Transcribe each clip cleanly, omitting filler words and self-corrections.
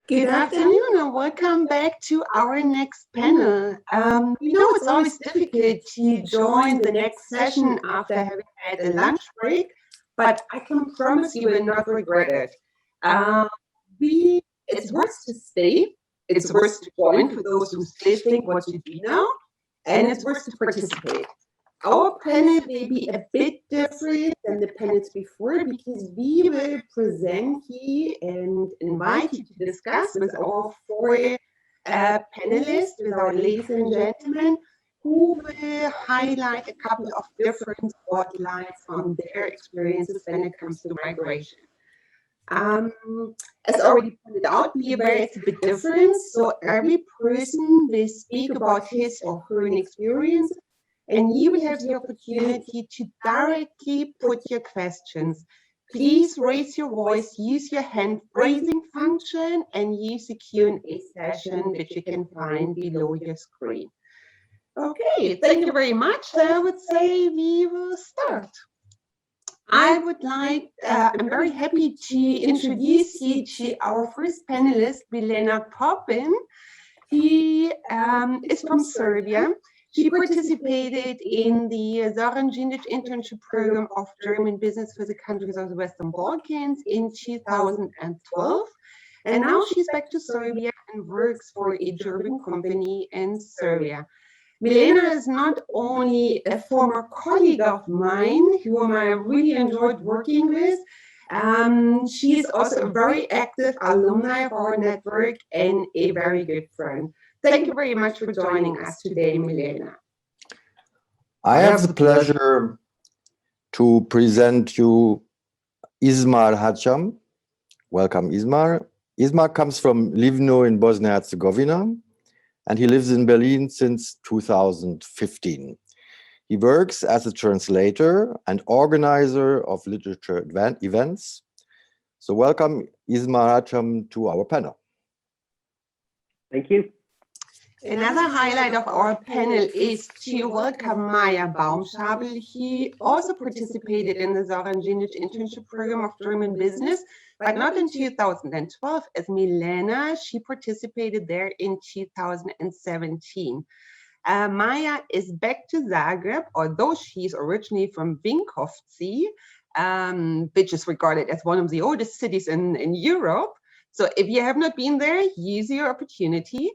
Good afternoon and welcome back to our next panel. We know it's always difficult to join the next session after having had a lunch break, but I can promise you will not regret it. Um, it's worth to stay, it's worth to join for those who still think what you do now, and it's worth to participate. Our panel will be a bit different than the panels before because we will present you and invite you to discuss with our four panelists, with our ladies and gentlemen, who will highlight a couple of different spotlights on their experiences when it comes to migration. Um, as already pointed out, be aware it's a bit different. So every person will speak about his or her experience, and you will have the opportunity to directly put your questions. Please raise your voice, use your hand raising function, and use the Q&A session that you can find below your screen. Okay, thank you very much. I would say we will start. I'm very happy to introduce you to our first panelist, Milena Popin. He is from Serbia. She participated in the Zoran Djindjic Internship Program of German Business for the countries of the Western Balkans in 2012. And now she's back to Serbia and works for a German company in Serbia. Milena is not only a former colleague of mine, whom I really enjoyed working with, she is also a very active alumni of our network and a very good friend. Thank you very much for joining us today, Milena. I have the pleasure to present you Ismar Hačam. Welcome, Ismar. Ismar comes from Livno in Bosnia-Herzegovina, and he lives in Berlin since 2015. He works as a translator and organizer of literature events. So welcome, Ismar Hačam, to our panel. Thank you. Another highlight of our panel is to welcome Maja Baumschabel. He also participated in the Zoran Djindjic Internship Program of German Business, but not in 2012 as Milena. She participated there in 2017. Maja is back to Zagreb, although she's originally from Vinkovci, which is regarded as one of the oldest cities in Europe. So if you have not been there, use your opportunity.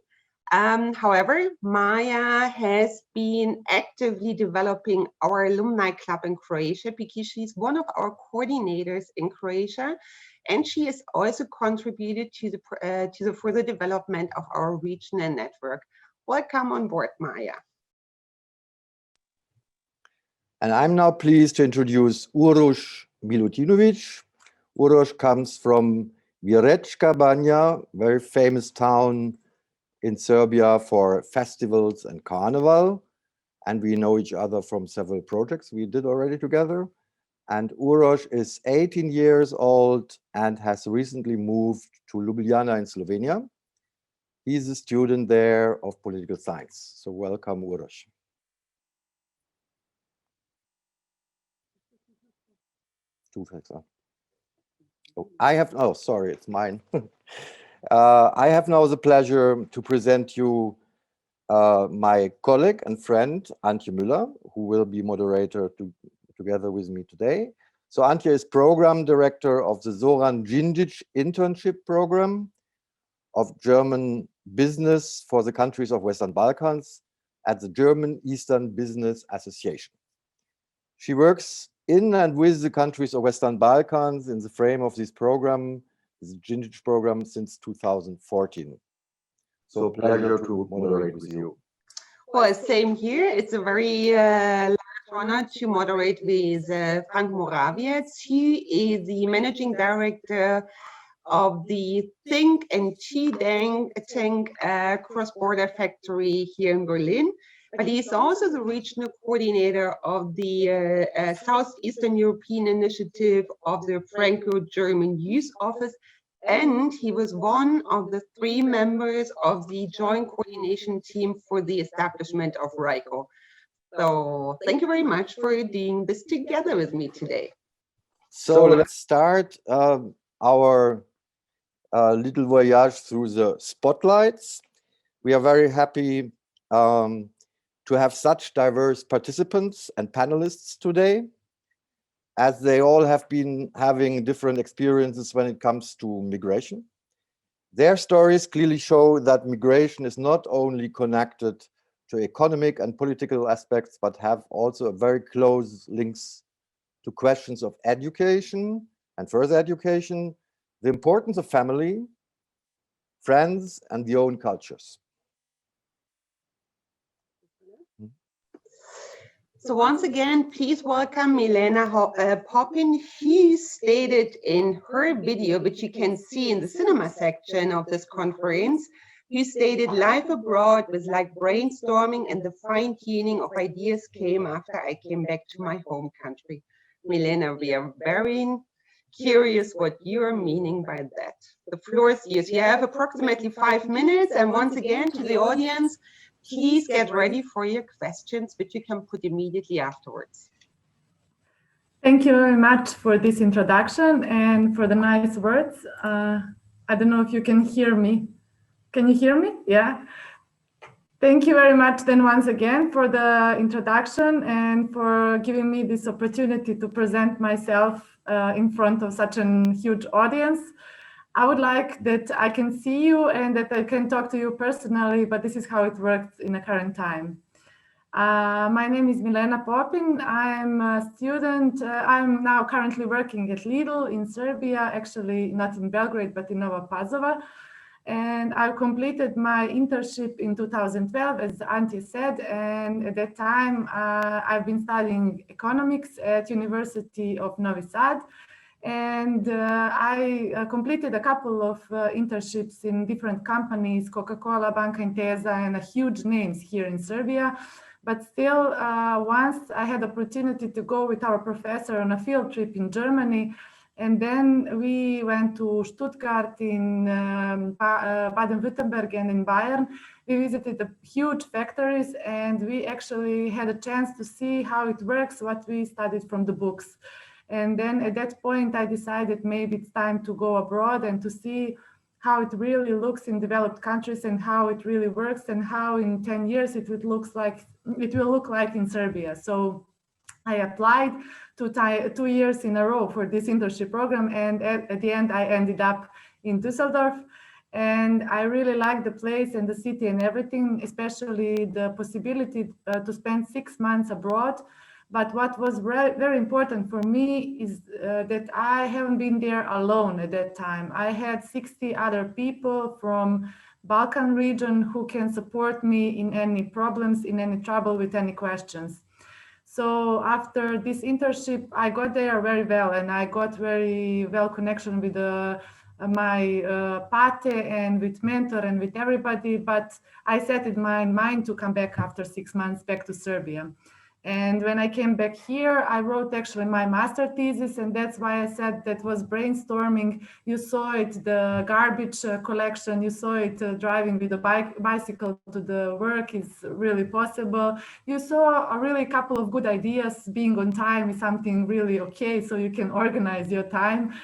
However, Maja has been actively developing our alumni club in Croatia because she's one of our coordinators in Croatia, and she has also contributed to the further development of our regional network. Welcome on board, Maja. And I'm now pleased to introduce Uroš Milutinović. Uroš comes from Virecka Banja, very famous town in Serbia for festivals and carnival. And we know each other from several projects we did already together. And Uroš is 18 years old and has recently moved to Ljubljana in Slovenia. He's a student there of political science. So welcome, Uroš. Sorry, it's mine. I have now the pleasure to present you my colleague and friend, Antje Müller, who will be moderator together with me today. So Antje is program director of the Zoran Djindjic Internship Program of German Business for the countries of Western Balkans at the German Eastern Business Association. She works in and with the countries of Western Balkans in the frame of this program, the Djindjic program, since 2014. So pleasure to moderate with you. Well, same here. It's a very large honor to moderate with Frank Morawietz. He is the managing director of the Think and Tank Crossborder factory here in Berlin. But he's also the regional coordinator of the Southeastern European Initiative of the Franco-German Youth Office. And he was one of the 3 members of the joint coordination team for the establishment of RICO. So thank you very much for doing this together with me today. So let's start our a little voyage through the spotlights. We are very happy to have such diverse participants and panelists today, as they all have been having different experiences when it comes to migration. Their stories clearly show that migration is not only connected to economic and political aspects, but have also very close links to questions of education and further education, the importance of family, friends, and the own cultures. So once again, please welcome Milena Popin. She stated in her video, which you can see in the cinema section of this conference, he stated life abroad was like brainstorming, and the fine-tuning of ideas came after I came back to my home country. Milena, we are very curious what you're meaning by that. The floor is yours. You have approximately 5 minutes, and once again to the audience, please get ready for your questions, which you can put immediately afterwards. Thank you very much for this introduction and for the nice words. I don't know if you can hear me. Can you hear me? Yeah. Thank you very much then once again for the introduction and for giving me this opportunity to present myself in front of such a huge audience. I would like that I can see you and that I can talk to you personally, but this is how it works in the current time. My name is Milena Popin. I'm a student. I'm now currently working at Lidl in Serbia, actually not in Belgrade, but in Nova Pazova. And I completed my internship in 2012, as Antje said. And at that time, I've been studying economics at University of Novi Sad. And I completed a couple of internships in different companies, Coca-Cola, Banca Intesa, and huge names here in Serbia. But still, once I had the opportunity to go with our professor on a field trip in Germany, and then we went to Stuttgart, in Baden-Württemberg, and in Bayern. We visited the huge factories, and we actually had a chance to see how it works, what we studied from the books. And then at that point, I decided maybe it's time to go abroad and to see how it really looks in developed countries and how it really works and how in 10 years it will look like in Serbia. So I applied 2 years in a row for this internship program, and at the end I ended up in Düsseldorf. And I really like the place and the city and everything, especially the possibility to spend 6 months abroad. But what was very important for me is that I haven't been there alone at that time. I had 60 other people from Balkan region who can support me in any problems, in any trouble, with any questions. So after this internship, I got there very well, and I got very well connection with my pate and with mentor and with everybody. But I set in my mind to come back after 6 months back to Serbia. And when I came back here, I wrote actually my master thesis, and that's why I said that was brainstorming. You saw it, the garbage collection, you saw it driving with a bicycle to the work is really possible. You saw a really couple of good ideas. Being on time is something really okay, so you can organize your time,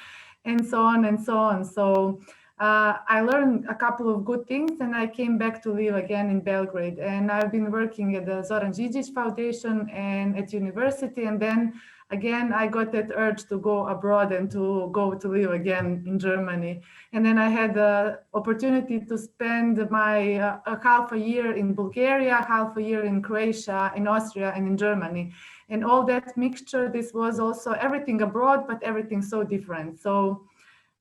and so on and so on. So I learned a couple of good things, and I came back to live again in Belgrade. And I've been working at the Zoran Djindjic Foundation and at university. And then again, I got that urge to go abroad and to go to live again in Germany. And then I had the opportunity to spend my half a year in Bulgaria, half a year in Croatia, in Austria, and in Germany. And all that mixture, this was also everything abroad, but everything so different. So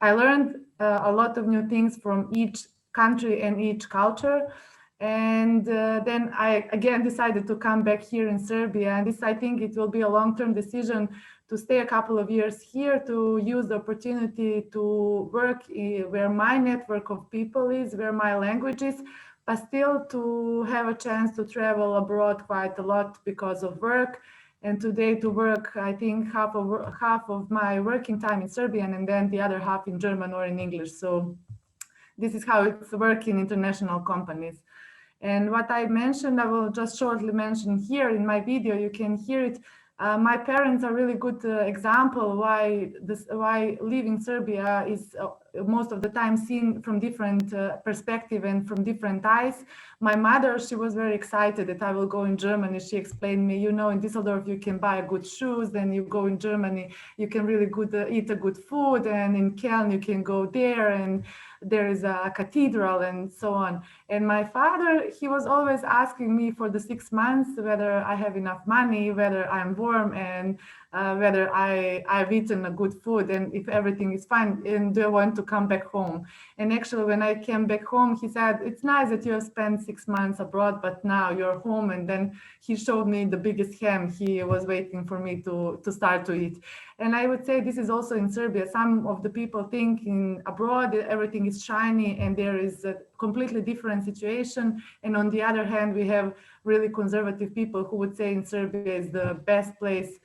I learned a lot of new things from each country and each culture. And then I again decided to come back here in Serbia. And this, I think it will be a long-term decision to stay a couple of years here, to use the opportunity to work where my network of people is, where my language is, but still to have a chance to travel abroad quite a lot because of work. And today to work, I think half of my working time in Serbian and then the other half in German or in English. So this is how it's working in international companies. And what I mentioned, I will just shortly mention here in my video, you can hear it. My parents are really good example why leaving Serbia is most of the time seen from different perspective and from different eyes. My mother, she was very excited that I will go in Germany. She explained me, you know, in Düsseldorf you can buy good shoes, then you go in Germany, you can really eat a good food, and in Köln you can go there, and there is a cathedral and so on. And my father, he was always asking me for the 6 months whether I have enough money, whether I'm warm, and whether I've eaten a good food, and if everything is fine, and do I want to come back home. And actually, when I came back home, he said, it's nice that you have spent 6 months abroad, but now you're home. And then he showed me the biggest ham he was waiting for me to start to eat. And I would say this is also in Serbia. Some of the people think in abroad everything is shiny and there is a completely different situation. And on the other hand, we have really conservative people who would say in Serbia is the best place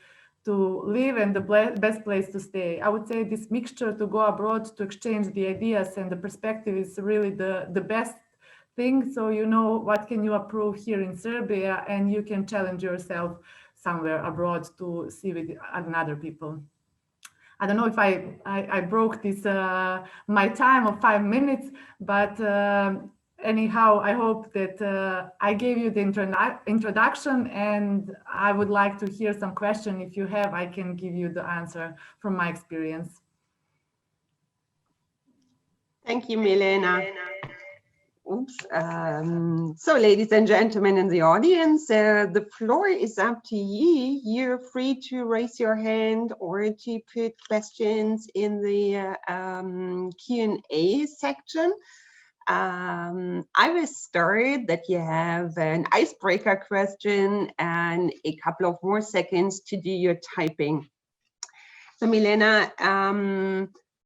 to live and the best place to stay. I would say this mixture to go abroad to exchange the ideas and the perspective is really the best thing. So you know what can you approve here in Serbia, and you can challenge yourself somewhere abroad to see with other people. I don't know if I broke this my time of 5 minutes, but anyhow, I hope that I gave you the introduction, and I would like to hear some question. If you have, I can give you the answer from my experience. Thank you, Milena. Oops. So, ladies and gentlemen in the audience, the floor is up to you. You're free to raise your hand or to put questions in the Q&A section. I will start that you have an icebreaker question and a couple of more seconds to do your typing. So, Milena,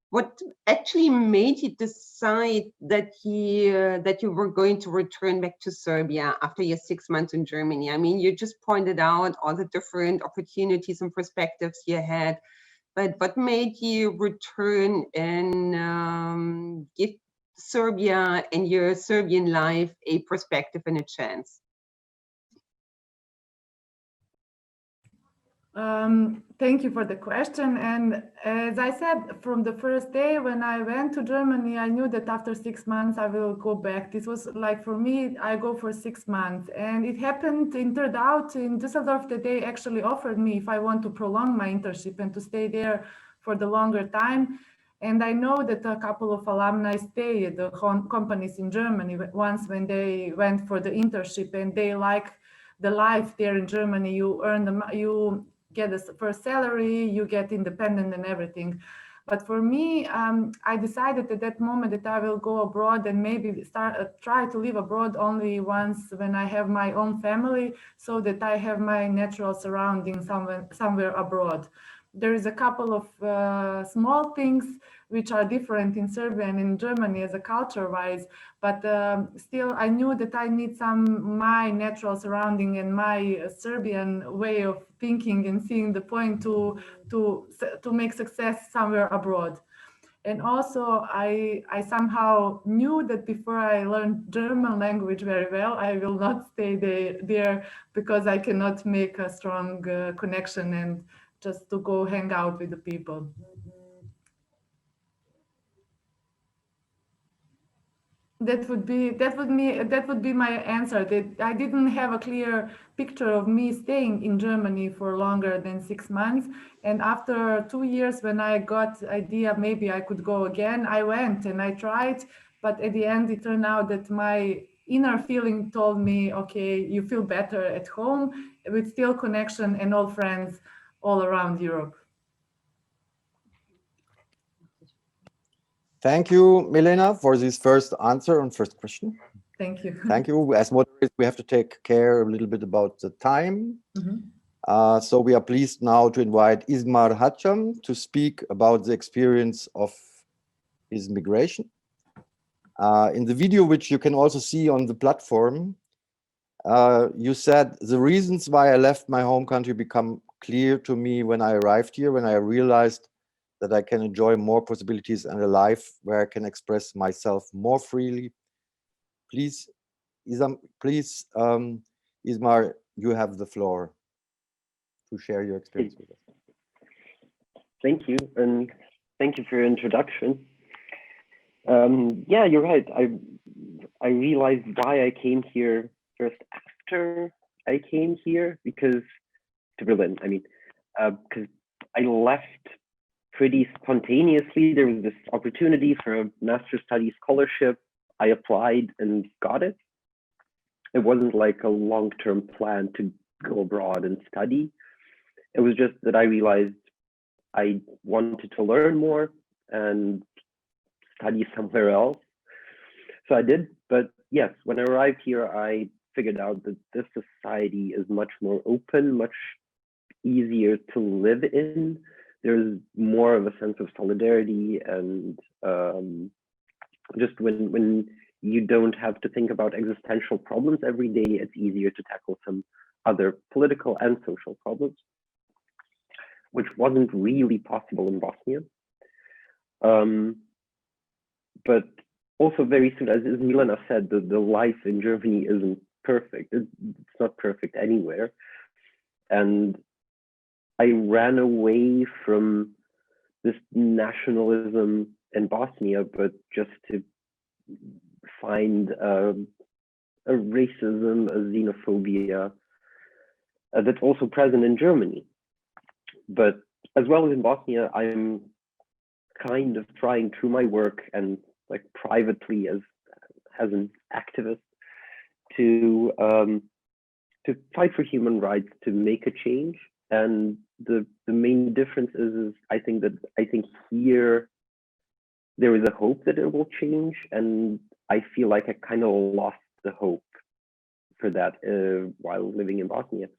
what actually made you decide that you were going to return back to Serbia after your 6 months in Germany? I mean, you just pointed out all the different opportunities and perspectives you had, but what made you return and give Serbia and your Serbian life a perspective and a chance? Thank you for the question. And as I said, from the first day when I went to Germany, I knew that after 6 months I will go back. This was like, for me, I go for 6 months. And it happened, it turned out in Düsseldorf that they actually offered me if I want to prolong my internship and to stay there for the longer time. And I know that a couple of alumni stay at the companies in Germany once when they went for the internship, and they like the life there in Germany. You earn you get the first salary, you get independent and everything. But for me, I decided at that moment that I will go abroad and maybe try to live abroad only once when I have my own family, so that I have my natural surroundings somewhere abroad. There is a couple of small things which are different in Serbia and in Germany as a culture-wise, but still I knew that I need my natural surrounding and my Serbian way of thinking and seeing the point to make success somewhere abroad. And also I somehow knew that before I learned German language very well, I will not stay there because I cannot make a strong connection and just to go hang out with the people. That would be my answer. That I didn't have a clear picture of me staying in Germany for longer than 6 months. And after 2 years, when I got the idea maybe I could go again, I went and I tried. But at the end, it turned out that my inner feeling told me, okay, you feel better at home with still connection and old friends all around Europe. Thank you, Milena, for this first answer and first question. Thank you. Thank you. As moderators, we have to take care a little bit about the time. Mm-hmm. So we are pleased now to invite Ismar Hačam to speak about the experience of his migration. In the video, which you can also see on the platform, you said, the reasons why I left my home country become clear to me when I arrived here, when I realized that I can enjoy more possibilities and a life where I can express myself more freely. Please, Ismar, you have the floor to share your experience with us. Thank you, and thank you for your introduction. Yeah, you're right. I realized why I came here first after I came here, because to Berlin, I mean, because I left pretty spontaneously. There was this opportunity for a master's studies scholarship. I applied and got it. It wasn't like a long-term plan to go abroad and study. It was just that I realized I wanted to learn more and study somewhere else. So I did, but yes, when I arrived here, I figured out that this society is much more open, much easier to live in. There's more of a sense of solidarity, and just when you don't have to think about existential problems every day, it's easier to tackle some other political and social problems, which wasn't really possible in Bosnia. But also very soon, as Milena said, the life in Germany isn't perfect. It's not perfect anywhere. And I ran away from this nationalism in Bosnia, but just to find a racism, a xenophobia that's also present in Germany. But as well as in Bosnia, I'm kind of trying through my work and like privately as an activist to fight for human rights, to make a change. And the main difference is I think here there is a hope that it will change, and I feel like I kind of lost the hope for that while living in Bosnia.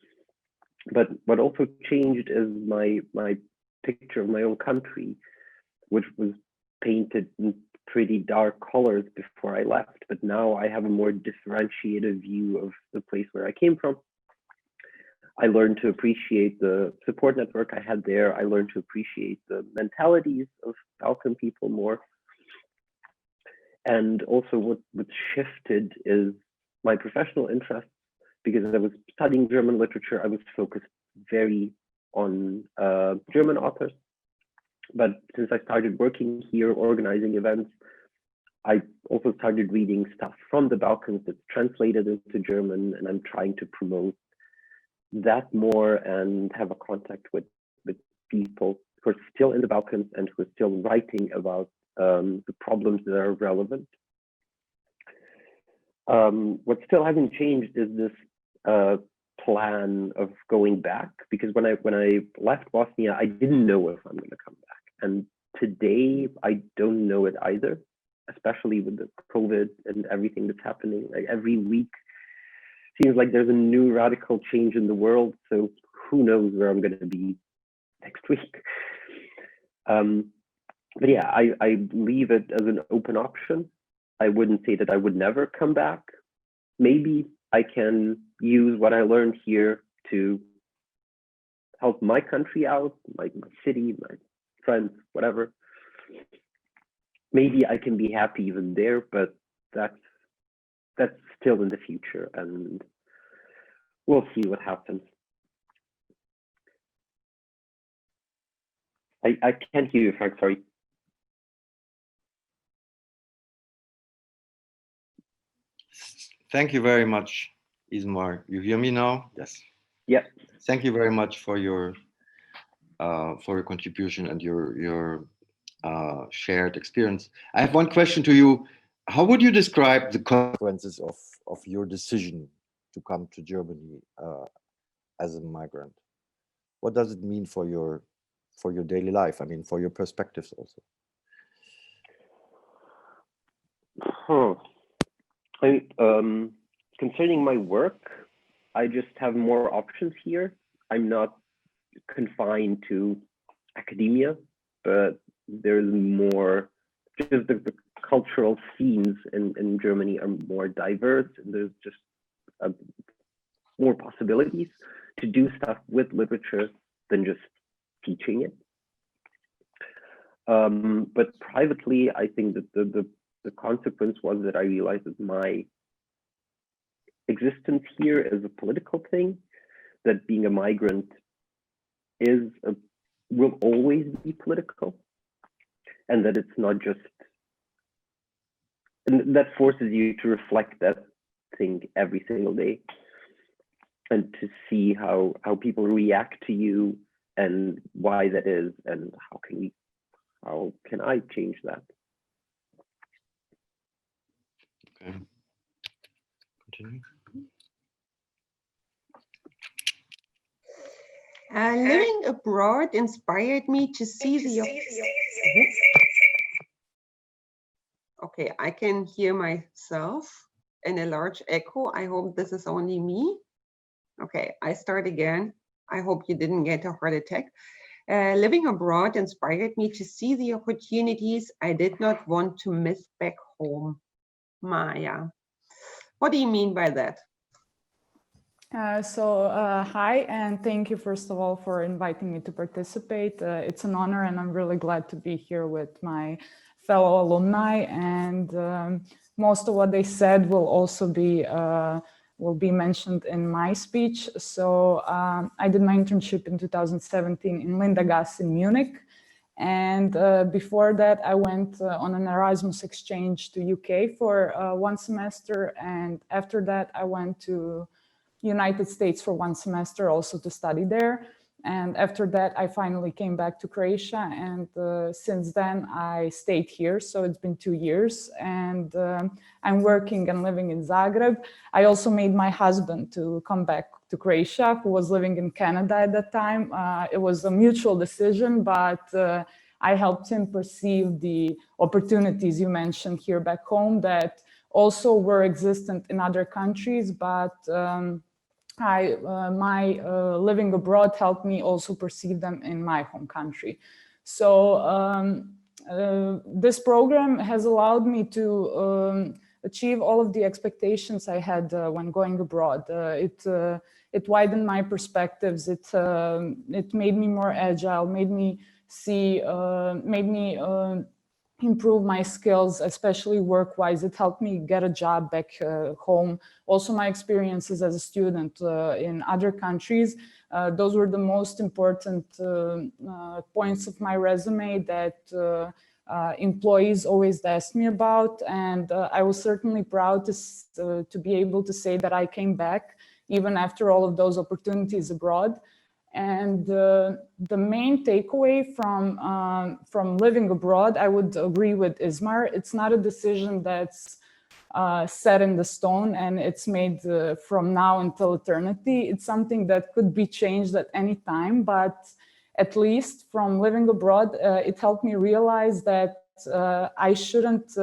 But what also changed is my picture of my own country, which was painted in pretty dark colors before I left. But now I have a more differentiated view of the place where I came from. I learned to appreciate the support network I had there. I learned to appreciate the mentalities of Balkan people more. And also what shifted is my professional interests, because I was studying German literature. I was focused very on German authors. But since I started working here, organizing events, I also started reading stuff from the Balkans that's translated into German, and I'm trying to promote that more and have a contact with people who are still in the Balkans and who are still writing about the problems that are relevant. What still hasn't changed is this plan of going back, because when I left Bosnia, I didn't know if I'm going to come back, and today I don't know it either, especially with the COVID and everything that's happening. Like every week seems like there's a new radical change in the world, so who knows where I'm going to be next week. But yeah, I leave it as an open option. I wouldn't say that I would never come back. Maybe I can use what I learned here to help my country out, like my city, my friends, whatever. Maybe I can be happy even there, but that's still in the future, and we'll see what happens. I can't hear you, Frank, sorry. Thank you very much, Ismar. You hear me now? Yes. Yeah. Thank you very much for your contribution and your shared experience. I have one question to you. How would you describe the consequences of your decision to come to Germany as a migrant? What does it mean for your daily life? I mean, for your perspectives also. Concerning my work, I just have more options here. I'm not confined to academia, but there's more, just the cultural scenes in Germany are more diverse, and there's just more possibilities to do stuff with literature than just teaching it. But privately, I think that the consequence was that I realized that my existence here is a political thing, that being a migrant will always be political, and that it's not just and that forces you to reflect that thing every single day, and to see how people react to you and why that is, and how can I change that? Okay. Continue. Living abroad inspired me to see the. Okay, I can hear myself in a large echo. I hope this is only me. Okay, I start again. I hope you didn't get a heart attack. Living abroad inspired me to see the opportunities I did not want to miss back home. Maja, what do you mean by that? Hi, and thank you, first of all, for inviting me to participate. It's an honor, and I'm really glad to be here with my fellow alumni. And most of what they said will also be mentioned in my speech. So I did my internship in 2017 in Lindegasse in Munich. And before that, I went on an Erasmus exchange to UK for 1 semester. And after that, I went to United States for 1 semester also to study there. And after that, I finally came back to Croatia. And since then, I stayed here. So it's been 2 years. And I'm working and living in Zagreb. I also made my husband to come back to Croatia, who was living in Canada at that time. It was a mutual decision, but I helped him perceive the opportunities you mentioned here back home that also were existent in other countries, but my living abroad helped me also perceive them in my home country. So this program has allowed me to achieve all of the expectations I had when going abroad. It widened my perspectives. It made me more agile, made me see, improve my skills, especially work-wise. It helped me get a job back home. Also, my experiences as a student in other countries, those were the most important points of my resume that employees always asked me about. And I was certainly proud to be able to say that I came back even after all of those opportunities abroad. And the main takeaway from living abroad, I would agree with Ismar. It's not a decision that's set in the stone and it's made from now until eternity. It's something that could be changed at any time, but at least from living abroad, it helped me realize that I shouldn't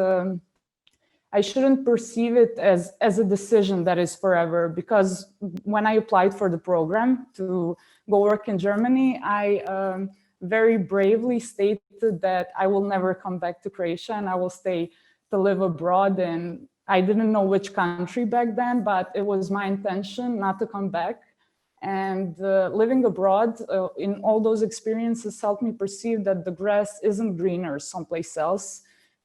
perceive it as a decision that is forever, because when I applied for the program to go work in Germany, I very bravely stated that I will never come back to Croatia and I will stay to live abroad. And I didn't know which country back then, but it was my intention not to come back. And living abroad in all those experiences helped me perceive that the grass isn't greener someplace else.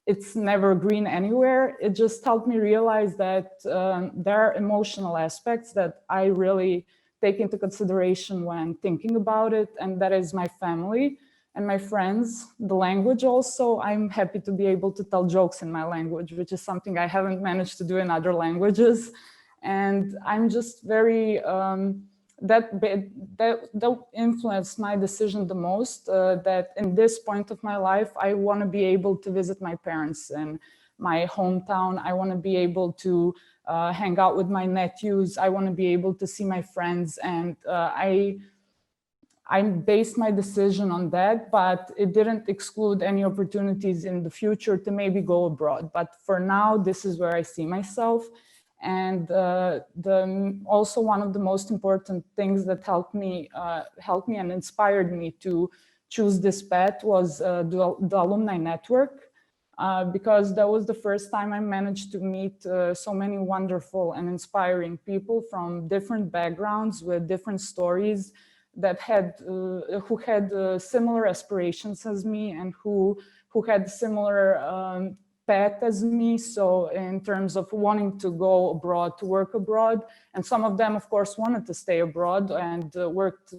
It's never green anywhere. It just helped me realize that there are emotional aspects that I really take into consideration when thinking about it, and that is my family and my friends, the language also. I'm happy to be able to tell jokes in my language, which is something I haven't managed to do in other languages. And I'm just very, that influenced my decision the most, that in this point of my life, I want to be able to visit my parents in my hometown. I want to be able to hang out with my nephews. I want to be able to see my friends. And I based my decision on that, but it didn't exclude any opportunities in the future to maybe go abroad. But for now, this is where I see myself. And also one of the most important things that helped me and inspired me to choose this path was the alumni network, because that was the first time I managed to meet so many wonderful and inspiring people from different backgrounds with different stories that who had similar aspirations as me and who had similar path as me. So in terms of wanting to go abroad, to work abroad, and some of them, of course, wanted to stay abroad and worked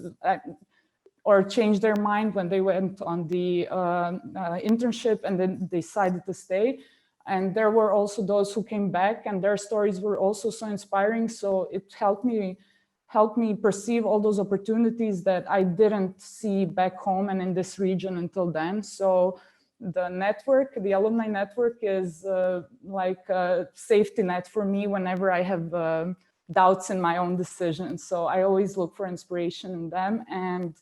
or changed their mind when they went on the internship and then decided to stay. And there were also those who came back, and their stories were also so inspiring. So it helped me perceive all those opportunities that I didn't see back home and in this region until then. So the network, the alumni network, is like a safety net for me whenever I have doubts in my own decisions. So I always look for inspiration in them. And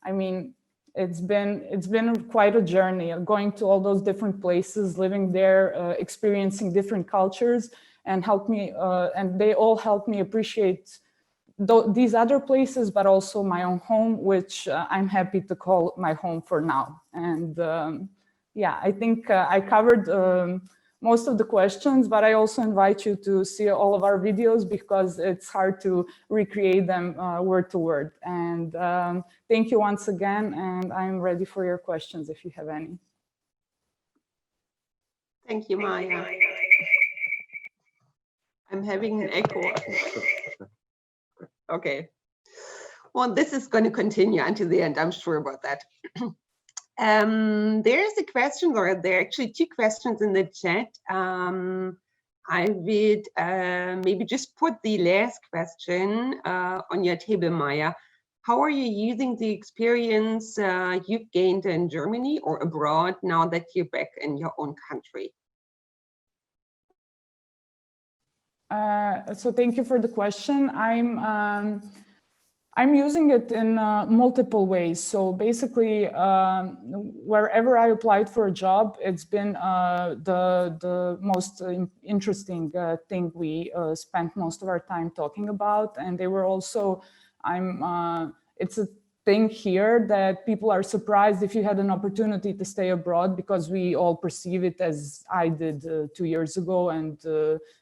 I mean, it's been quite a journey, going to all those different places, living there, experiencing different cultures, and and they all help me appreciate these other places, but also my own home, which I'm happy to call my home for now. And yeah, I think I covered most of the questions, but I also invite you to see all of our videos because it's hard to recreate them word to word. And thank you once again, and I'm ready for your questions if you have any. Thank you, Maja. I'm having an echo. Okay. Well, this is going to continue until the end, I'm sure about that. There's a question, or there are actually two questions in the chat. I would maybe just put the last question on your table, Maja. How are you using the experience you've gained in Germany or abroad now that you're back in your own country? So thank you for the question. I'm using it in multiple ways. So basically, wherever I applied for a job, it's been the most interesting thing we spent most of our time talking about. And they were also, it's a thing here that people are surprised if you had an opportunity to stay abroad, because we all perceive it, as I did 2 years ago and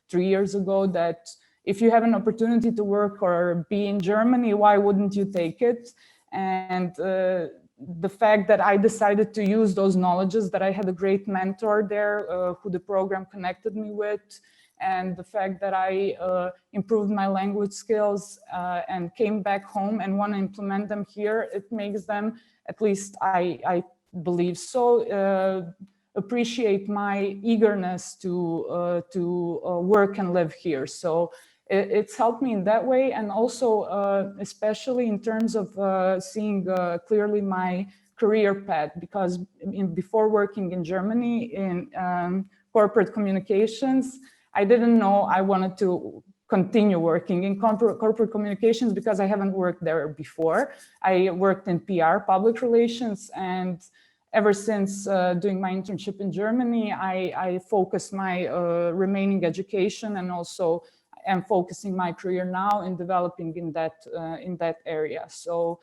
3 years ago, that if you have an opportunity to work or be in Germany, why wouldn't you take it? And the fact that I decided to use those knowledges, that I had a great mentor there who the program connected me with, and the fact that I improved my language skills and came back home and want to implement them here, it makes them, at least I believe so, appreciate my eagerness to work and live here. So it's helped me in that way, and also especially in terms of seeing clearly my career path, because before working in Germany in corporate communications, I didn't know I wanted to continue working in corporate communications because I haven't worked there before. I worked in PR, public relations, and ever since doing my internship in Germany, I focused my remaining education, and also am focusing my career now in developing in that area. So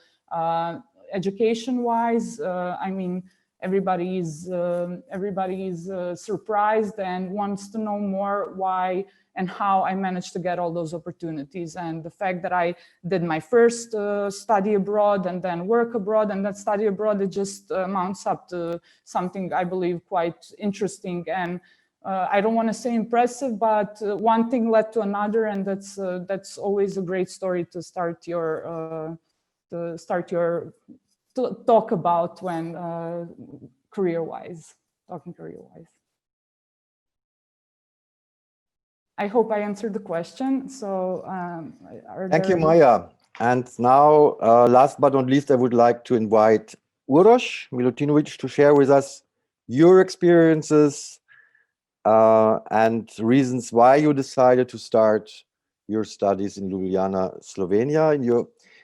education-wise, I mean, everybody is surprised and wants to know more why and how I managed to get all those opportunities. And the fact that I did my first study abroad and then work abroad and then study abroad, it just mounts up to something I believe quite interesting. And I don't want to say impressive, but one thing led to another, and that's always a great story to start your to talk about when career-wise, talking career-wise. I hope I answered the question. So thank you, Maja. And now, last but not least, I would like to invite Uroš Milutinović to share with us your experiences and reasons why you decided to start your studies in Ljubljana, Slovenia.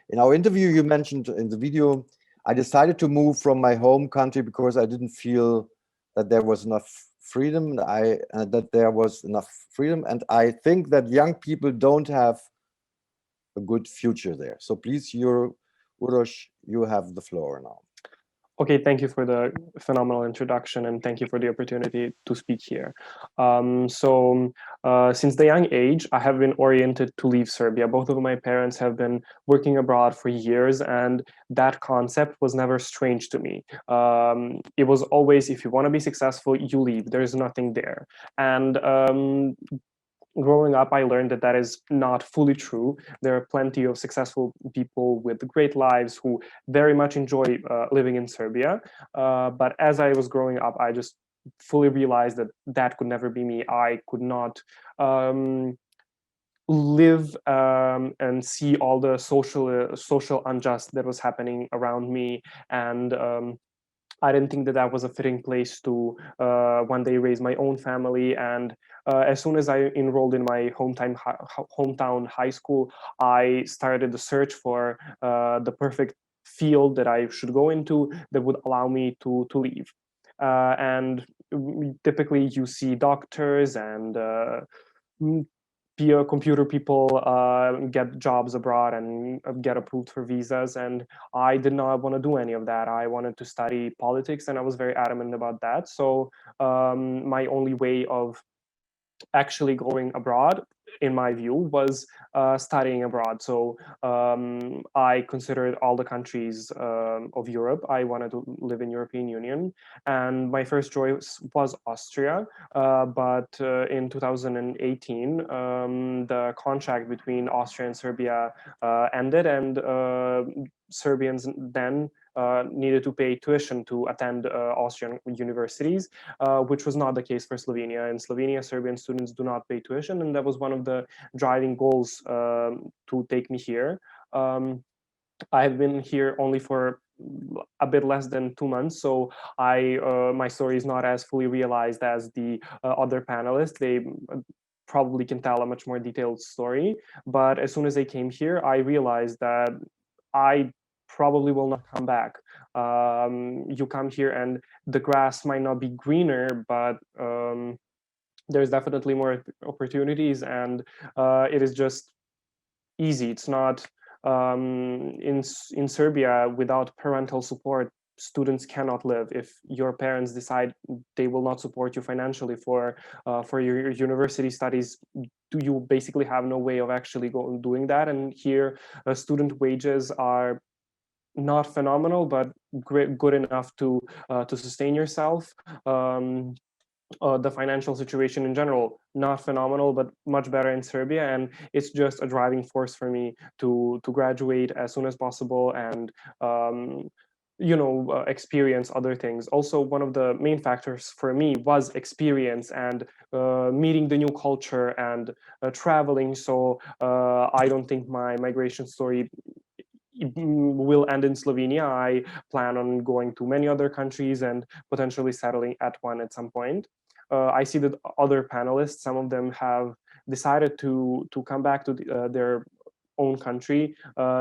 In our interview, you mentioned in the video, I decided to move from my home country because I didn't feel that there was enough freedom. That there was enough freedom, and I think that young people don't have a good future there. So please, Uroš, you have the floor now. Okay, thank you for the phenomenal introduction, and thank you for the opportunity to speak here. Since the young age, I have been oriented to leave Serbia. Both of my parents have been working abroad for years, and that concept was never strange to me. It was always, if you want to be successful, you leave. There's nothing there. And growing up, I learned that that is not fully true. There are plenty of successful people with great lives who very much enjoy living in Serbia. But as I was growing up, I just fully realized that that could never be me. I could not live and see all the social unjust that was happening around me, and I didn't think that that was a fitting place to one day raise my own family. And as soon as I enrolled in my hometown high school, I started the search for the perfect field that I should go into that would allow me to leave. And typically you see doctors and computer people get jobs abroad and get approved for visas, and I did not want to do any of that. I wanted to study politics, and I was very adamant about that. So my only way of actually going abroad, in my view, was studying abroad. So I considered all the countries of Europe. I wanted to live in European Union, and my first choice was Austria. But in 2018, the contract between Austria and Serbia ended, and Serbians then needed to pay tuition to attend Austrian universities, which was not the case for Slovenia. In Slovenia, Serbian students do not pay tuition, and that was one of the driving goals to take me here. I have been here only for a bit less than 2 months, so my story is not as fully realized as the other panelists. They probably can tell a much more detailed story, but as soon as I came here, I realized that I probably will not come back. You come here and the grass might not be greener, but there's definitely more opportunities, and it is just easy. It's not in Serbia, without parental support, students cannot live. If your parents decide they will not support you financially for your university studies, you basically have no way of actually doing that. And here, student wages are not phenomenal, but good enough to sustain yourself. The financial situation in general, not phenomenal, but much better in Serbia, and it's just a driving force for me to graduate as soon as possible and experience other things. Also, one of the main factors for me was experience and meeting the new culture and traveling. So I don't think my migration story will end in Slovenia. I plan on going to many other countries and potentially settling at one at some point. I see that other panelists, some of them have decided to come back to their own country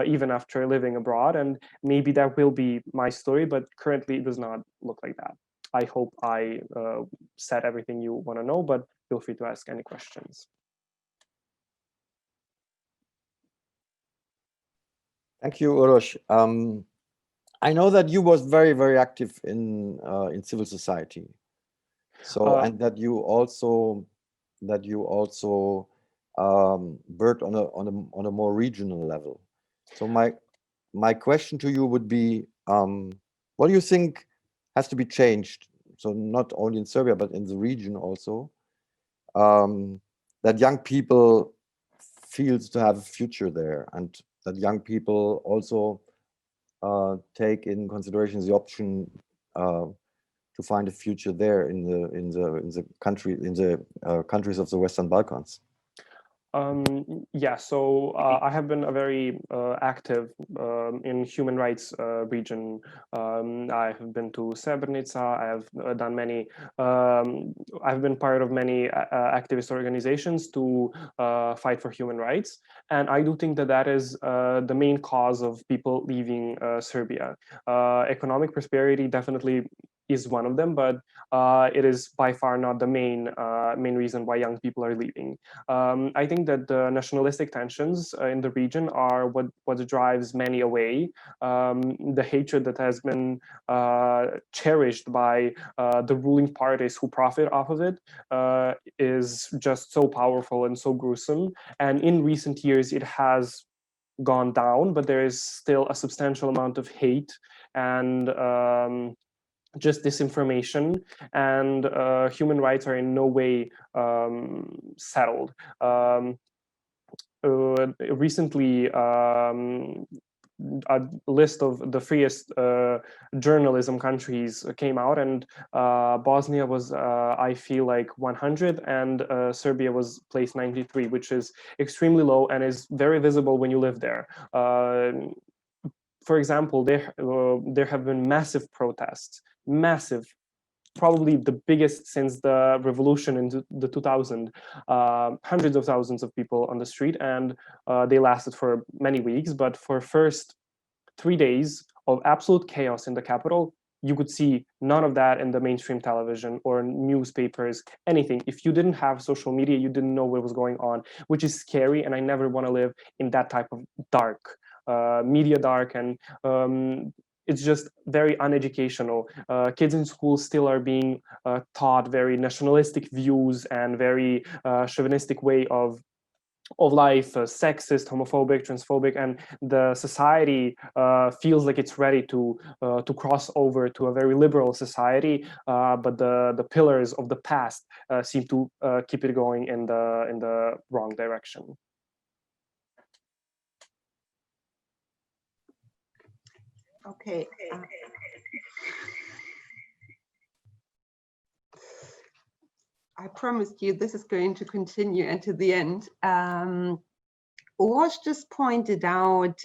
even after living abroad, and maybe that will be my story, but currently it does not look like that. I hope I said everything you want to know, but feel free to ask any questions. Thank you, Uroš. I know that you was very, very active in civil society. So and that you also worked on a more regional level. So my question to you would be, what do you think has to be changed? So not only in Serbia but in the region also, that young people feel to have a future there, and that young people also take in consideration the option to find a future there in the countries of the Western Balkans. Yeah, so I have been a very active in human rights region. I have been to Srebrenica. I have done many. I've been part of many activist organizations to fight for human rights, and I do think that that is the main cause of people leaving Serbia. Economic prosperity definitely is one of them, but it is by far not the main reason why young people are leaving. I think that the nationalistic tensions in the region are what drives many away. The hatred that has been cherished by the ruling parties who profit off of it is just so powerful and so gruesome. And in recent years, it has gone down, but there is still a substantial amount of hate and just disinformation, and human rights are in no way settled. Recently, a list of the freest journalism countries came out, and Bosnia was, I feel like, 100, and Serbia was place 93, which is extremely low and is very visible when you live there. For example, there have been massive protests, massive, probably the biggest since the revolution in the 2000, hundreds of thousands of people on the street, and they lasted for many weeks. But for first 3 days of absolute chaos in the capital, you could see none of that in the mainstream television or newspapers, anything. If you didn't have social media, you didn't know what was going on, which is scary, and I never want to live in that type of dark, media dark, and it's just very uneducational. Kids in school still are being taught very nationalistic views and very chauvinistic way of life, sexist, homophobic, transphobic, and the society feels like it's ready to cross over to a very liberal society, but the pillars of the past seem to keep it going in the wrong direction. Okay. I promised you this is going to continue until the end. Urs just pointed out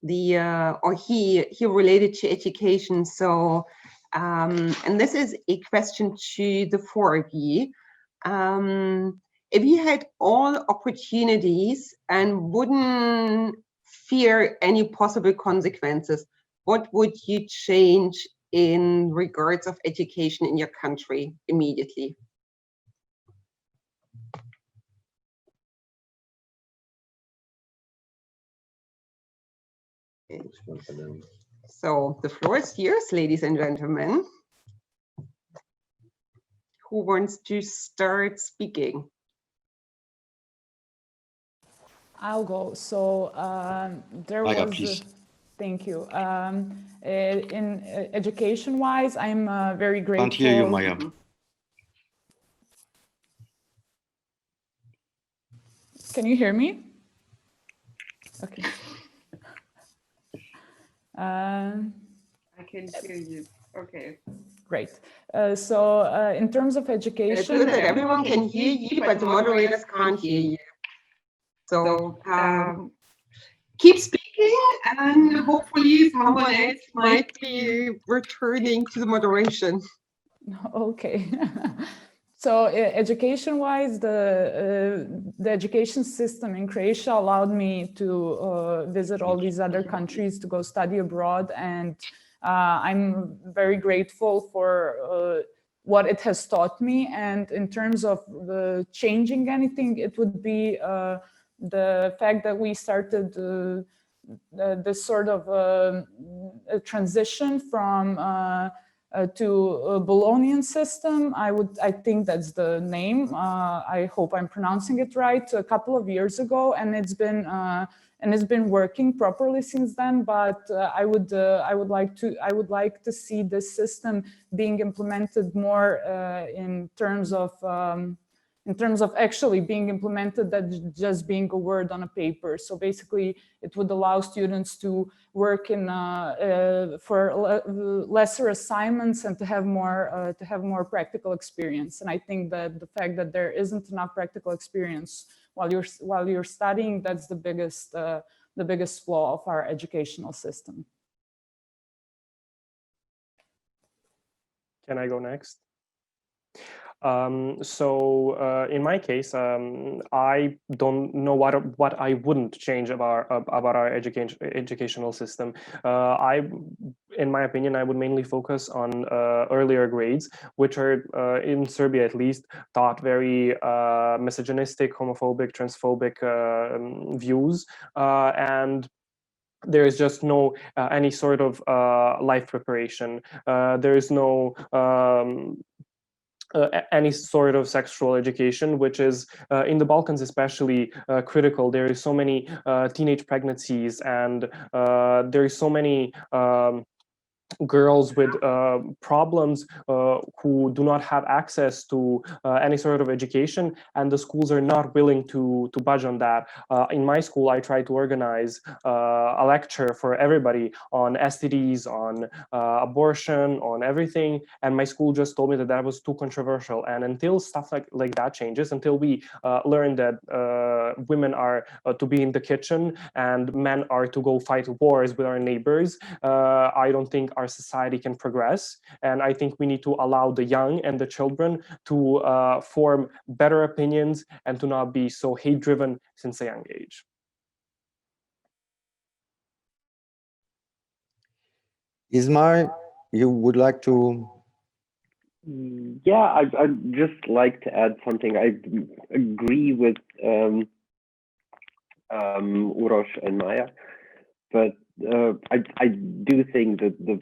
he related to education. So, and this is a question to the four of you. If you had all opportunities and wouldn't fear any possible consequences, what would you change in regards of education in your country immediately? Okay. So the floor is yours, ladies and gentlemen. Who wants to start speaking? I'll go. So there Maja, was. please. Thank you. In education-wise, I'm very grateful. Can't hear you, Maja. Can you hear me? Okay. I can hear you. Okay. Great. So in terms of education, it's good that everyone can hear you, but the moderators can't hear you. So keep speaking, and hopefully someone else might be returning to the moderation. Okay. So education-wise, the education system in Croatia allowed me to visit all these other countries to go study abroad, and I'm very grateful for what it has taught me. And in terms of changing anything, it would be the fact that we started this sort of a transition from to a Bolognian system. I think that's the name. I hope I'm pronouncing it right. A couple of years ago, and it's been working properly since then. But I would like to see this system being implemented more in terms of actually being implemented than just being a word on a paper. So basically, it would allow students to work in for lesser assignments and to have more practical experience. And I think that the fact that there isn't enough practical experience while you're studying, that's the biggest flaw of our educational system. Can I go next? In my case, I don't know what I wouldn't change about our educational system. In my opinion, I would mainly focus on earlier grades, which are in Serbia at least taught very misogynistic, homophobic, transphobic views, and there is just no any sort of life preparation. There is no any sort of sexual education, which is in the Balkans especially critical. There is so many teenage pregnancies, and there is so many girls with problems who do not have access to any sort of education, and the schools are not willing to budge on that. In my school, I try to organize a lecture for everybody on STDs, on abortion, on everything, and my school just told me that that was too controversial. And until stuff like that changes, until we learn that women are to be in the kitchen and men are to go fight wars with our neighbors, I don't think our society can progress. And I think we need to allow the young and the children to form better opinions and to not be so hate-driven since a young age. Ismar, you would like to? Yeah, I'd just like to add something. I agree with Uroš and Maja, but I do think that the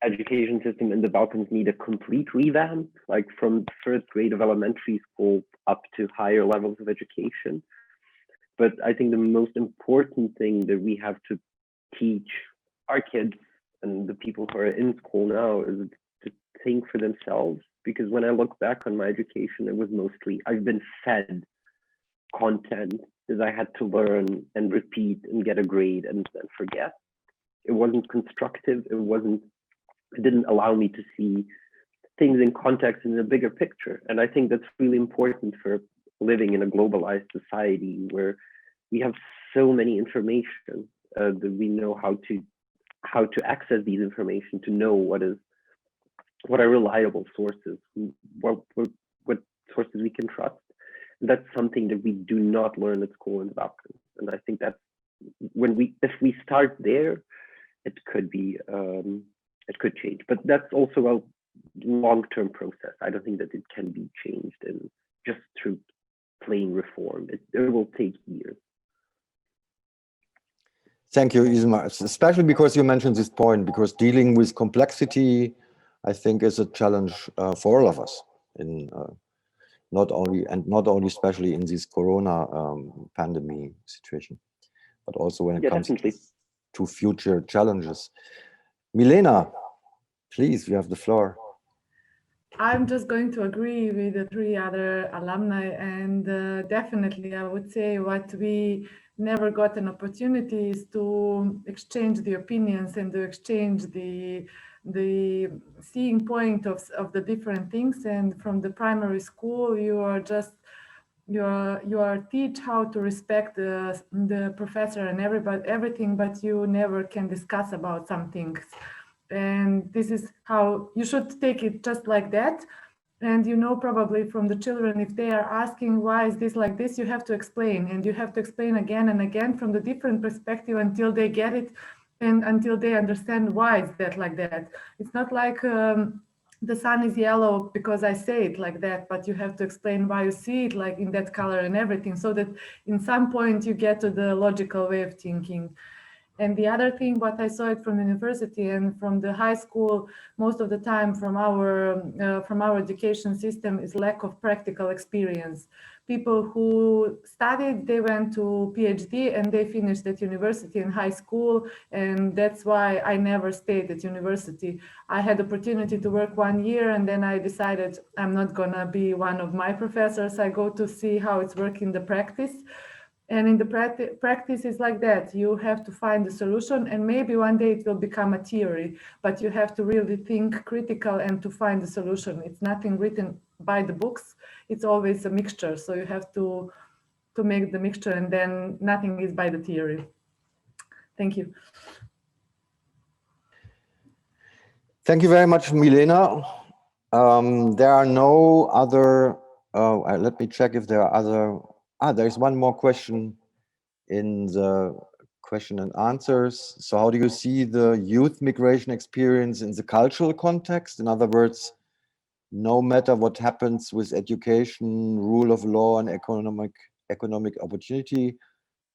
education system in the Balkans need a complete revamp, like from first grade of elementary school up to higher levels of education. But I think the most important thing that we have to teach our kids and the people who are in school now is to think for themselves. Because when I look back on my education, it was mostly, I've been fed content that I had to learn and repeat and get a grade and forget. It wasn't constructive. It didn't allow me to see things in context in a bigger picture. And I think that's really important for living in a globalized society where we have so many information that we know how to access these information, to know what are reliable sources, what sources we can trust. And that's something that we do not learn at school in the Balkans. And I think that if we start there, it could be it could change. But that's also a long-term process. I don't think that it can be changed in just through plain reform. It will take years. Thank you, Ismar, especially because you mentioned this point, because dealing with complexity, I think, is a challenge for all of us, in not only especially in this corona pandemic situation, but also when it comes to future challenges. Milena, please, you have the floor. I'm just going to agree with the three other alumni, and definitely I would say what we never got an opportunity is to exchange the opinions and to exchange the seeing point of the different things. And from the primary school, you are teach how to respect the professor and everything, but you never can discuss about some things. And this is how you should take it, just like that. And probably from the children, if they are asking why is this like this, you have to explain, and you have to explain again and again from the different perspective until they get it and until they understand why it's that like that. It's not like the sun is yellow because I say it like that, but you have to explain why you see it like in that color and everything, so that in some point you get to the logical way of thinking. And the other thing, what I saw it from the university and from the high school, most of the time from our education system, is lack of practical experience. People who studied, they went to PhD and they finished at university and high school, and that's why I never stayed at university. I had the opportunity to work 1 year, and then I decided I'm not gonna be one of my professors. I go to see how it's working in the practice. And in the practice is like that. You have to find a solution, and maybe one day it will become a theory, but you have to really think critical and to find a solution. It's nothing written by the books. It's always a mixture. So you have to make the mixture, and then nothing is by the theory. Thank you. Thank you very much, Milena. There are no other, let me check if there are other, there's one more question in the question and answers. So how do you see the youth migration experience in the cultural context? In other words, no matter what happens with education, rule of law, and economic opportunity,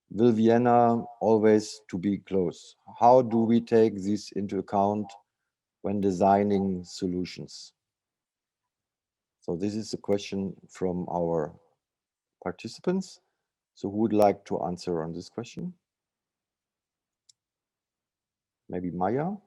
will Vienna always to be close? How do we take this into account when designing solutions? So this is a question from our participants. So who would like to answer on this question? Maybe Maja?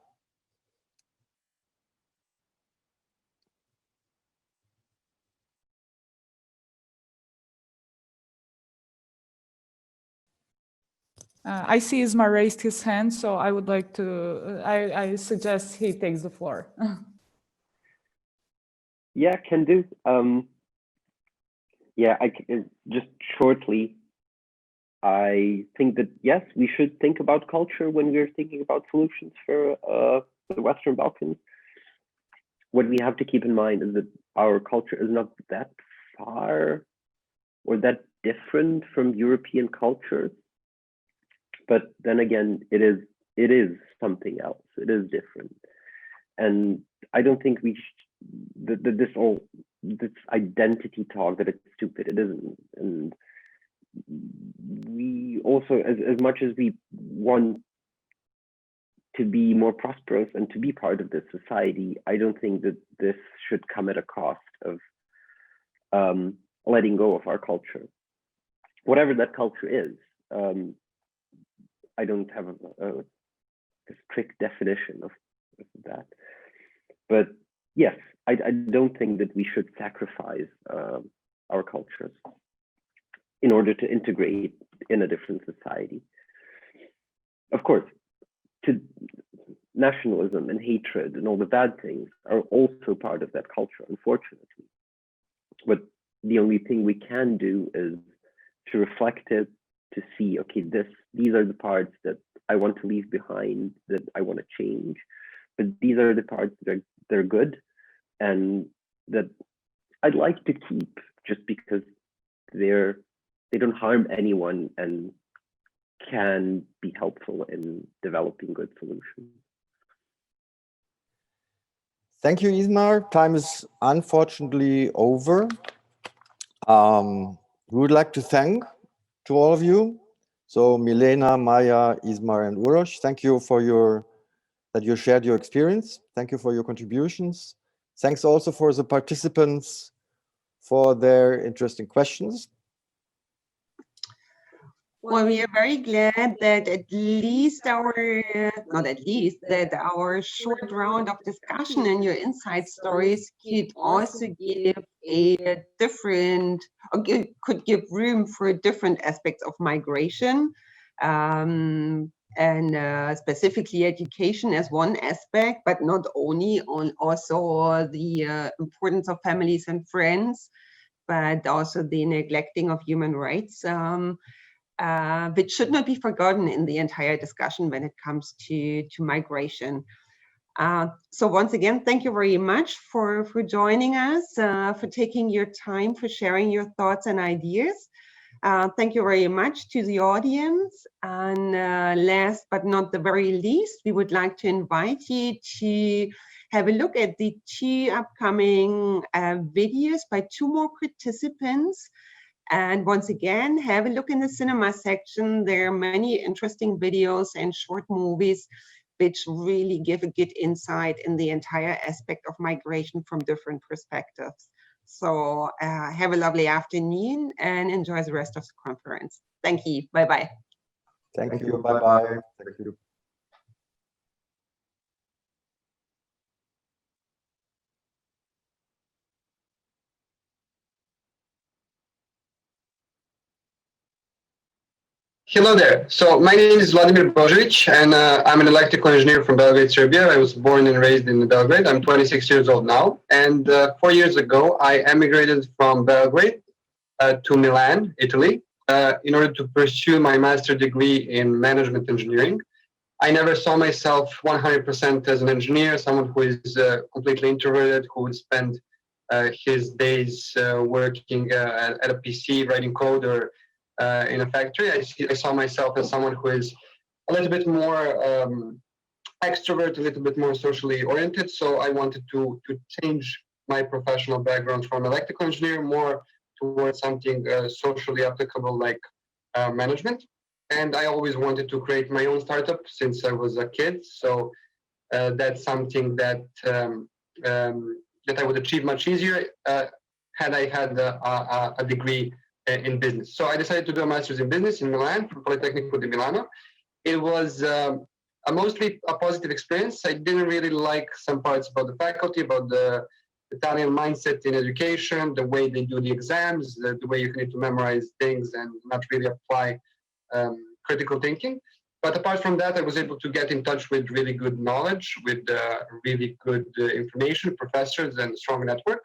I see Ismar raised his hand, so I would like to, I suggest he takes the floor. Yeah, can do. Yeah, just shortly, I think that, yes, we should think about culture when we're thinking about solutions for the Western Balkans. What we have to keep in mind is that our culture is not that far or that different from European cultures. But then again, it is something else. It is different. And I don't think we this identity talk that it's stupid, it isn't. And we also, as much as we want to be more prosperous and to be part of this society, I don't think that this should come at a cost of letting go of our culture, whatever that culture is. I don't have a strict definition of that, but yes, I don't think that we should sacrifice our cultures in order to integrate in a different society. Of course, nationalism and hatred and all the bad things are also part of that culture, unfortunately. But the only thing we can do is to reflect it, to see, okay, these are the parts that I want to leave behind, that I want to change, but these are the parts that they're good and that I'd like to keep just because they don't harm anyone and can be helpful in developing good solutions. Thank you, Ismar. Time is unfortunately over. We would like to thank to all of you. So Milena, Maja, Ismar, and Uroš, thank you for that you shared your experience. Thank you for your contributions. Thanks also for the participants for their interesting questions. Well, we are very glad that that our short round of discussion and your insight stories could also give a different, or could give room for different aspects of migration, and specifically education as one aspect, but not only, also the importance of families and friends, but also the neglecting of human rights. Which should not be forgotten in the entire discussion when it comes to migration. So once again, thank you very much for joining us, for taking your time, for sharing your thoughts and ideas. Thank you very much to the audience. And last but not the very least, we would like to invite you to have a look at the 2 upcoming videos by 2 more participants. And once again, have a look in the cinema section. There are many interesting videos and short movies which really give a good insight in the entire aspect of migration from different perspectives. So have a lovely afternoon and enjoy the rest of the conference. Thank you. Bye-bye. Thank you. Bye-bye. Thank you. Hello there. So my name is Vladimir Božović, and I'm an electrical engineer from Belgrade, Serbia. I was born and raised in Belgrade. I'm 26 years old now. And 4 years ago, I emigrated from Belgrade to Milan, Italy, in order to pursue my master's degree in management engineering. I never saw myself 100% as an engineer, someone who is completely introverted, who would spend his days working at a PC, writing code, or in a factory. I saw myself as someone who is a little bit more extrovert, a little bit more socially oriented. So I wanted to change my professional background from electrical engineer more towards something socially applicable like management. And I always wanted to create my own startup since I was a kid. So that's something that that I would achieve much easier had I had a degree in business. So I decided to do a master's in business in Milan from Politecnico di Milano. It was mostly a positive experience. I didn't really like some parts about the faculty, about the Italian mindset in education, the way they do the exams, the way you need to memorize things and not really apply critical thinking. But apart from that, I was able to get in touch with really good knowledge, with really good information, professors, and a strong network.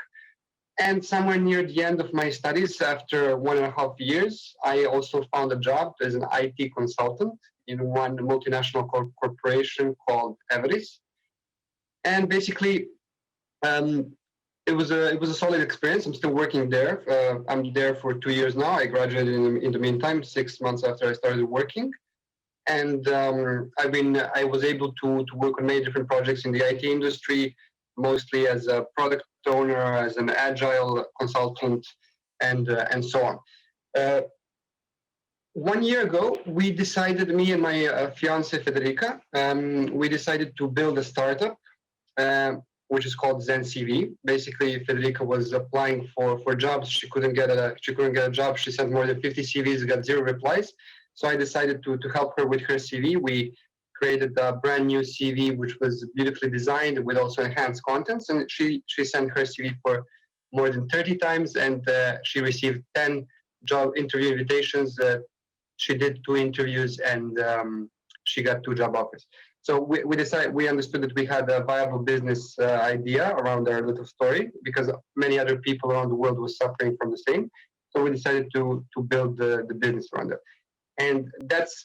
And somewhere near the end of my studies, after 1.5 years, I also found a job as an IT consultant in one multinational corporation called Everis. And basically, it was a solid experience. I'm still working there. I'm there for 2 years now. I graduated in the meantime, 6 months after I started working. And I was able to work on many different projects in the IT industry, mostly as a product owner, as an agile consultant, and so on. 1 year ago, we decided, me and my fiance Federica, we decided to build a startup, which is called Zen CV. Basically, Federica was applying for jobs. She couldn't get a job. She sent more than 50 CVs, got 0 replies. So I decided to help her with her CV. We created a brand new CV, which was beautifully designed with also enhanced contents. And she sent her CV for more than 30 times, and she received 10 job interview invitations. She did 2 interviews, and she got 2 job offers. So we understood that we had a viable business idea around our little story, because many other people around the world were suffering from the same. So we decided to build the business around it. And that's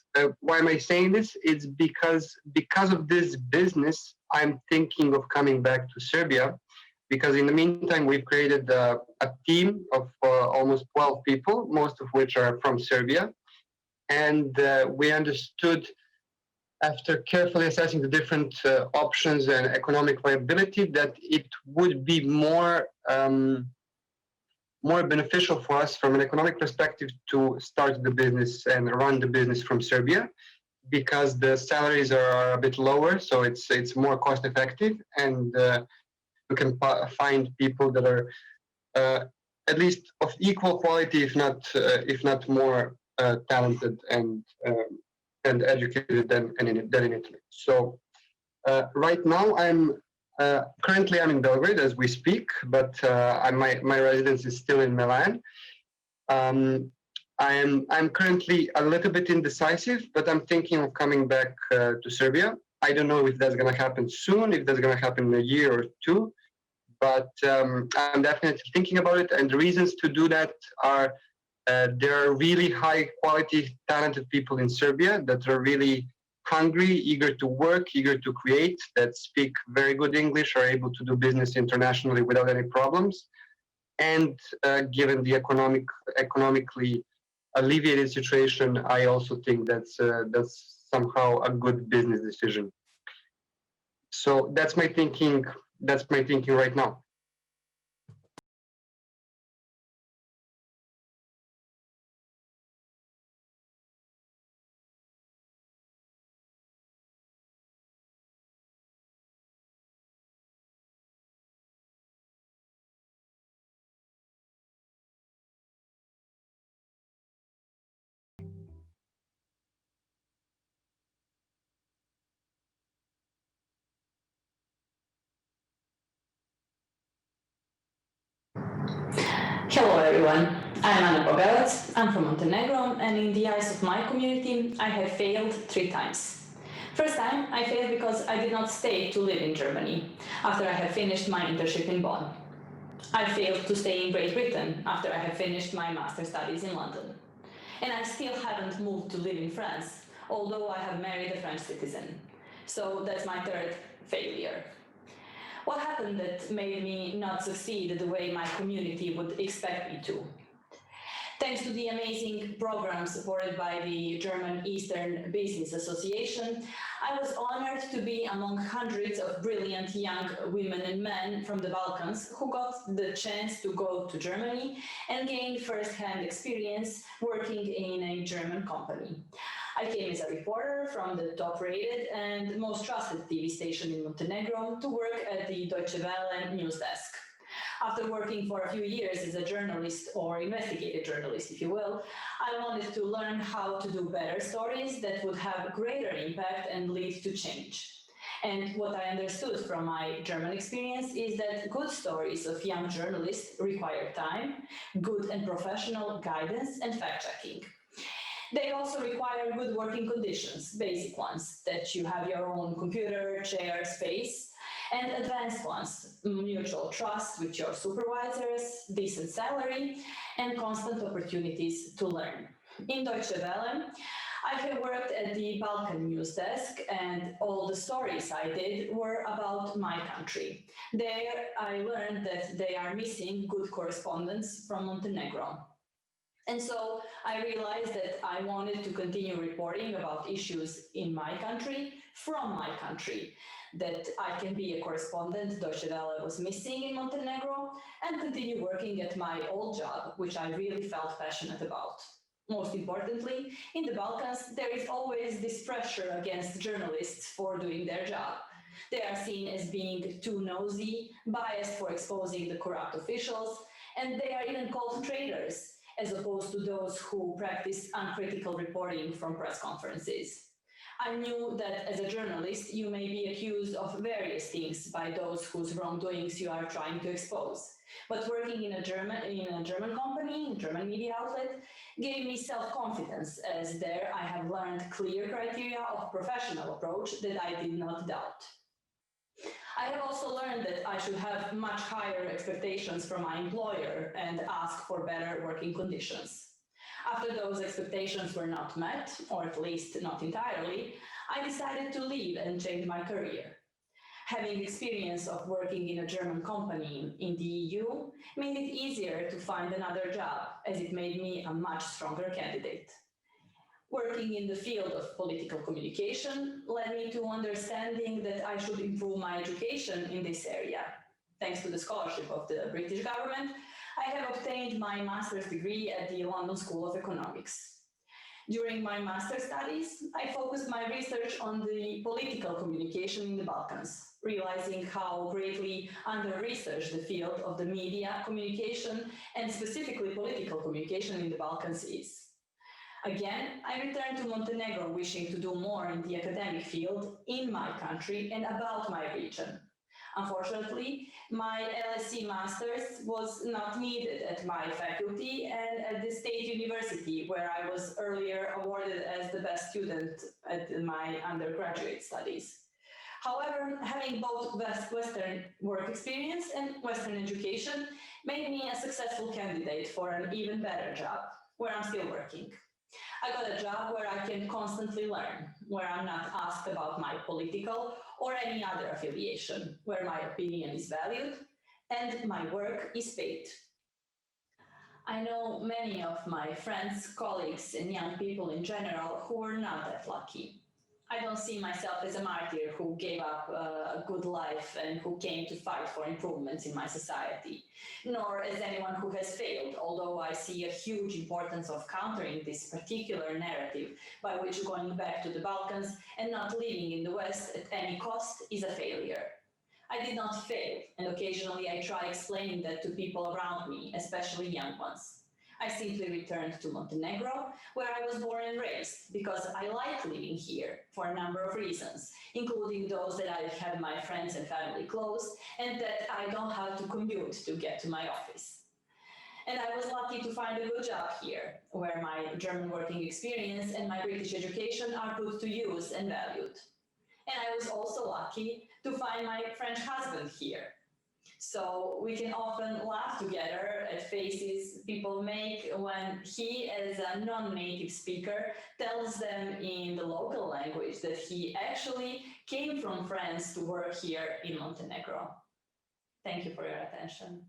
why am I saying this? It's because of this business, I'm thinking of coming back to Serbia, because in the meantime, we've created a team of almost 12 people, most of which are from Serbia. And we understood, after carefully assessing the different options and economic viability, that it would be more beneficial for us from an economic perspective to start the business and run the business from Serbia, because the salaries are a bit lower, so it's more cost effective, and we can find people that are at least of equal quality, if not more talented and educated than in Italy. So right now currently I'm in Belgrade as we speak, but my residence is still in Milan. I'm currently a little bit indecisive, but I'm thinking of coming back to Serbia. I don't know if that's going to happen soon, if that's going to happen in a year or 2, but I'm definitely thinking about it. And the reasons to do that are there are really high quality, talented people in Serbia that are really hungry, eager to work, eager to create, that speak very good English, are able to do business internationally without any problems. And given the economically alleviated situation, I also think that's somehow a good business decision. So that's my thinking. That's my thinking right now. Hello everyone, I'm Morawietz, I'm from Montenegro, and in the eyes of my community, I have failed 3 times. First time, I failed because I did not stay to live in Germany after I had finished my internship in Bonn. I failed to stay in Great Britain after I had finished my master's studies in London. And I still haven't moved to live in France, although I have married a French citizen. So that's my 3rd failure. What happened that made me not succeed the way my community would expect me to? Thanks to the amazing program supported by the German Eastern Business Association, I was honored to be among hundreds of brilliant young women and men from the Balkans who got the chance to go to Germany and gain first-hand experience working in a German company. I came as a reporter from the top-rated and most trusted TV station in Montenegro to work at the Deutsche Welle news desk. After working for a few years as a journalist, or investigative journalist, if you will, I wanted to learn how to do better stories that would have greater impact and lead to change. And what I understood from my German experience is that good stories of young journalists require time, good and professional guidance, and fact-checking. They also require good working conditions, basic ones, that you have your own computer, chair, space, and advanced ones, mutual trust with your supervisors, decent salary, and constant opportunities to learn. In Deutsche Welle, I have worked at the Balkan news desk, and all the stories I did were about my country. There, I learned that they are missing good correspondents from Montenegro. And so I realized that I wanted to continue reporting about issues in my country, from my country, that I can be a correspondent Deutsche Welle was missing in Montenegro, and continue working at my old job, which I really felt passionate about. Most importantly, in the Balkans, there is always this pressure against journalists for doing their job. They are seen as being too nosy, biased for exposing the corrupt officials, and they are even called traitors, as opposed to those who practice uncritical reporting from press conferences. I knew that as a journalist, you may be accused of various things by those whose wrongdoings you are trying to expose. But working in a German company, a German media outlet, gave me self-confidence, as there I have learned clear criteria of professional approach that I did not doubt. I have also learned that I should have much higher expectations from my employer and ask for better working conditions. After those expectations were not met, or at least not entirely, I decided to leave and change my career. Having experience of working in a German company in the EU made it easier to find another job, as it made me a much stronger candidate. Working in the field of political communication led me to understanding that I should improve my education in this area. Thanks to the scholarship of the British government, I have obtained my master's degree at the London School of Economics. During my master's studies, I focused my research on the political communication in the Balkans, realizing how greatly under-researched the field of the media communication and specifically political communication in the Balkans is. Again, I returned to Montenegro wishing to do more in the academic field in my country and about my region. Unfortunately, my LSE Masters was not needed at my faculty and at the State University, where I was earlier awarded as the best student at my undergraduate studies. However, having both Western work experience and Western education made me a successful candidate for an even better job, where I'm still working. I got a job where I can constantly learn, where I'm not asked about my political or any other affiliation, where my opinion is valued and my work is paid. I know many of my friends, colleagues, and young people in general who were not that lucky. I don't see myself as a martyr who gave up a good life and who came to fight for improvements in my society, nor as anyone who has failed, although I see a huge importance of countering this particular narrative by which going back to the Balkans and not living in the West at any cost is a failure. I did not fail, and occasionally I try explaining that to people around me, especially young ones. I simply returned to Montenegro, where I was born and raised, because I like living here for a number of reasons, including those that I have my friends and family close, and that I don't have to commute to get to my office. And I was lucky to find a good job here, where my German working experience and my British education are put to use and valued. And I was also lucky to find my French husband here. So we can often laugh together at faces people make when he, as a non-native speaker, tells them in the local language that he actually came from France to work here in Montenegro. Thank you for your attention.